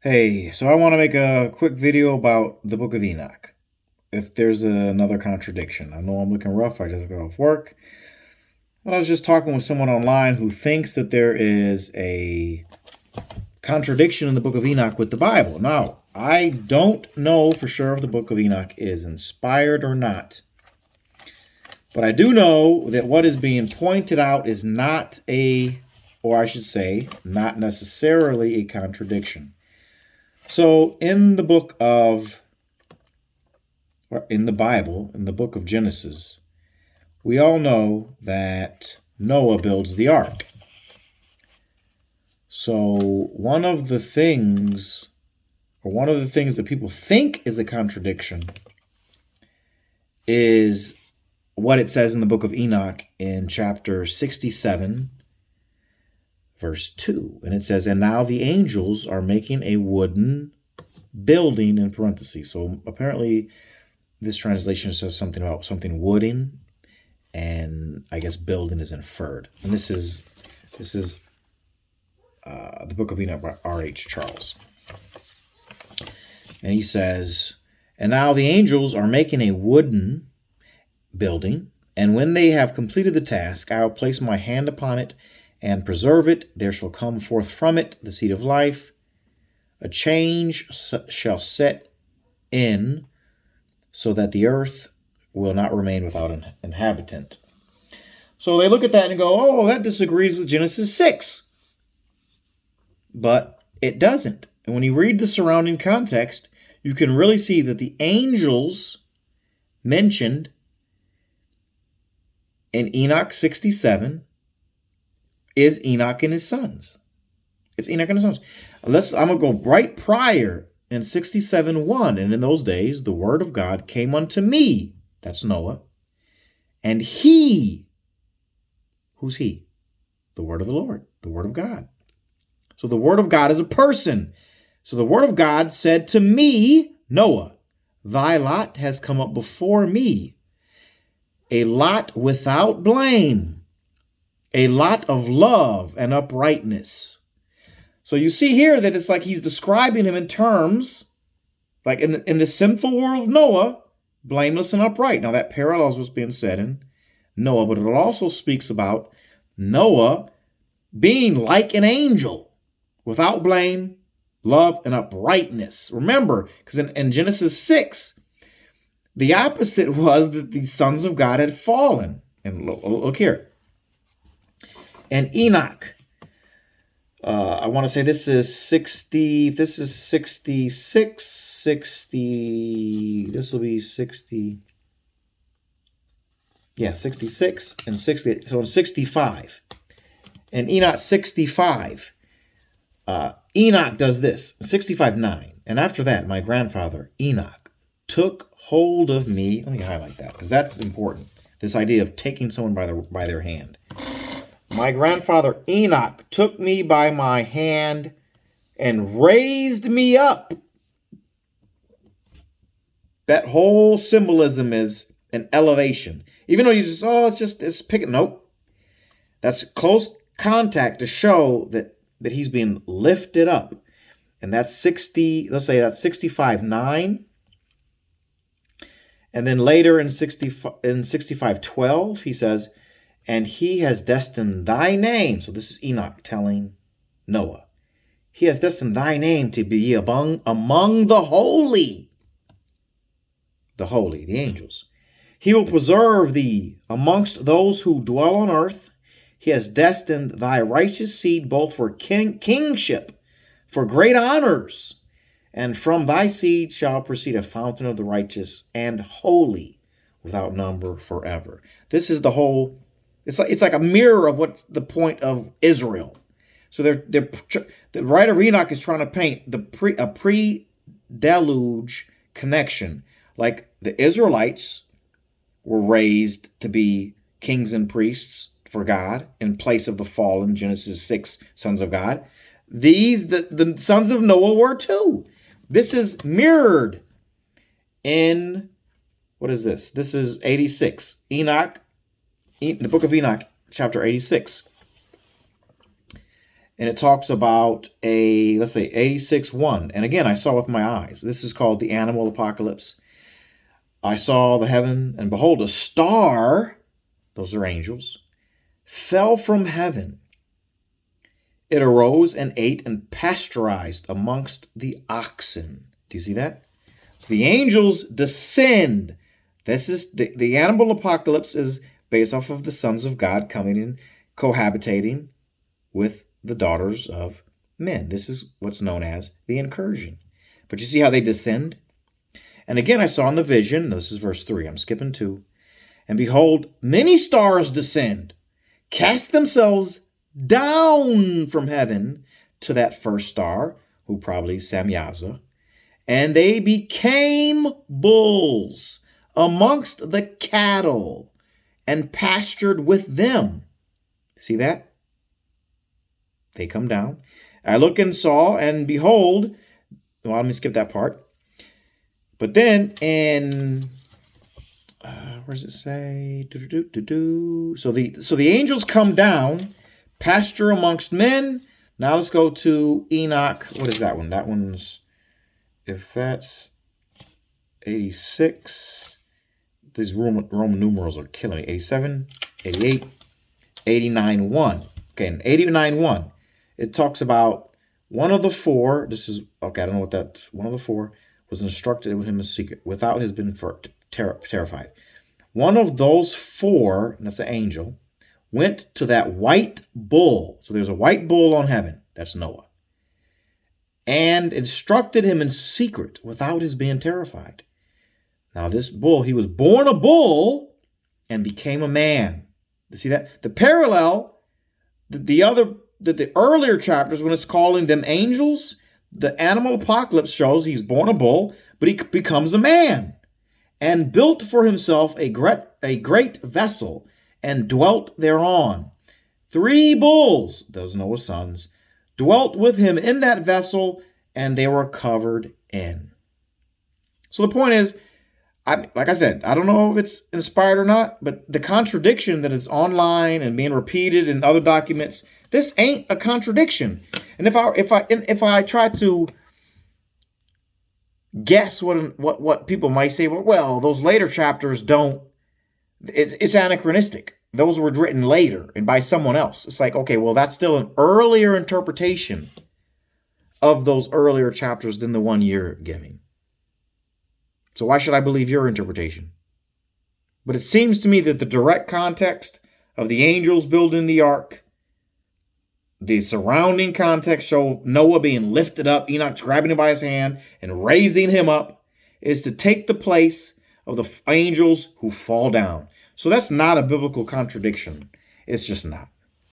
Hey, so I want to make a quick video about the book of Enoch. If there's another contradiction. I know I'm looking rough, I just got off work. But I was just talking with someone online who thinks that there is a contradiction in the book of Enoch with the Bible. Now, I don't know for sure if the book of Enoch is inspired or not. But I do know that what is being pointed out is not or I should say, not necessarily a contradiction. So in the book of, in the Bible, in the book of Genesis, we all know that Noah builds the ark. So one of the things that people think is a contradiction is what it says in the book of Enoch in chapter 67, verse 2. And it says, "And now the angels are making a wooden building," in parentheses. So apparently this translation says something about something wooden, and I guess building is inferred. And this is the book of Enoch by R.H. Charles. And he says, "And now the angels are making a wooden building, and when they have completed the task, I will place my hand upon it and preserve it. There shall come forth from it the seed of life. A change shall set in, so that the earth will not remain without an inhabitant." So they look at that and go, oh, that disagrees with Genesis 6. But it doesn't. And when you read the surrounding context, you can really see that the angels mentioned in Enoch 67 is Enoch and his sons. It's Enoch and his sons. I'm going to go right prior in 67:1. "And in those days, the word of God came unto me," that's Noah, "and he," who's he? The word of the Lord, the word of God. So the word of God is a person. So the word of God said to me, Noah, "Thy lot has come up before me, a lot without blame, a lot of love and uprightness." So you see here that it's like he's describing him in terms, like in the sinful world of Noah, blameless and upright. Now that parallels what's being said in Noah, but it also speaks about Noah being like an angel, without blame, love, and uprightness. Remember, because in Genesis 6, the opposite was that the sons of God had fallen. And look here. And Enoch, I want to say this is 60, this is 66, 60, this will be 60, yeah, 66 and 60, so in 65. And Enoch 65, Enoch does this, 65:9. "And after that, my grandfather, Enoch, took hold of me." Let me highlight that, because that's important. This idea of taking someone by their hand. "My grandfather Enoch took me by my hand and raised me up." That whole symbolism is an elevation. Even though you just, it's picking, nope. That's close contact to show that he's being lifted up. And that's 60, let's say that's 65:9. And then later in 65:12, he says, "And he has destined thy name." So this is Enoch telling Noah. "He has destined thy name to be among the holy." The holy, the angels. "He will preserve thee amongst those who dwell on earth. He has destined thy righteous seed both for kingship, for great honors. And from thy seed shall proceed a fountain of the righteous and holy, without number forever." This is the whole. It's like a mirror of what's the point of Israel. So the writer of Enoch is trying to paint a pre-deluge connection, like the Israelites were raised to be kings and priests for God in place of the fallen Genesis 6 sons of God. The sons of Noah were too. This is mirrored in, what is this? This is 86. Enoch, the book of Enoch, chapter 86. And it talks about let's say 86:1. And again, I saw with my eyes. This is called the animal apocalypse. I saw the heaven, and behold, a star, those are angels, fell from heaven. It arose and ate and pasteurized amongst the oxen. Do you see that? The angels descend. This is the animal apocalypse is based off of the sons of God coming and cohabitating with the daughters of men. This is what's known as the incursion. But you see how they descend? And again, I saw in the vision, this is verse 3, I'm skipping 2. And behold, many stars descend, cast themselves down from heaven to that first star, who probably is Samyaza, and they became bulls amongst the cattle and pastured with them. See that? They come down. I looked and saw, and behold, well, let me skip that part. But then in, where does it say? So the angels come down, pasture amongst men. Now let's go to Enoch. What is that one? That one's, if that's 86, these Roman numerals are killing me. 87, 88, 89, 1. Okay, in 89, 1. It talks about one of the four. This is, okay, I don't know what that's. One of the four was instructed with him in secret without his being terrified. One of those four, and that's an angel, went to that white bull. So there's a white bull on heaven. That's Noah. And instructed him in secret without his being terrified. Now this bull, he was born a bull and became a man. You see that? The parallel, the earlier chapters, when it's calling them angels, the animal apocalypse shows he's born a bull, but he becomes a man and built for himself a great vessel and dwelt thereon. 3 bulls, those Noah's sons, dwelt with him in that vessel, and they were covered in. So the point is, like I said, I don't know if it's inspired or not, but the contradiction that is online and being repeated in other documents, this ain't a contradiction. And if I try to guess what people might say, well, those later chapters don't. It's anachronistic. Those were written later and by someone else. It's like, okay, well, that's still an earlier interpretation of those earlier chapters than the one you're giving. So why should I believe your interpretation? But it seems to me that the direct context of the angels building the ark, the surrounding context show Noah being lifted up, Enoch's grabbing him by his hand and raising him up, is to take the place of the angels who fall down. So that's not a biblical contradiction. It's just not.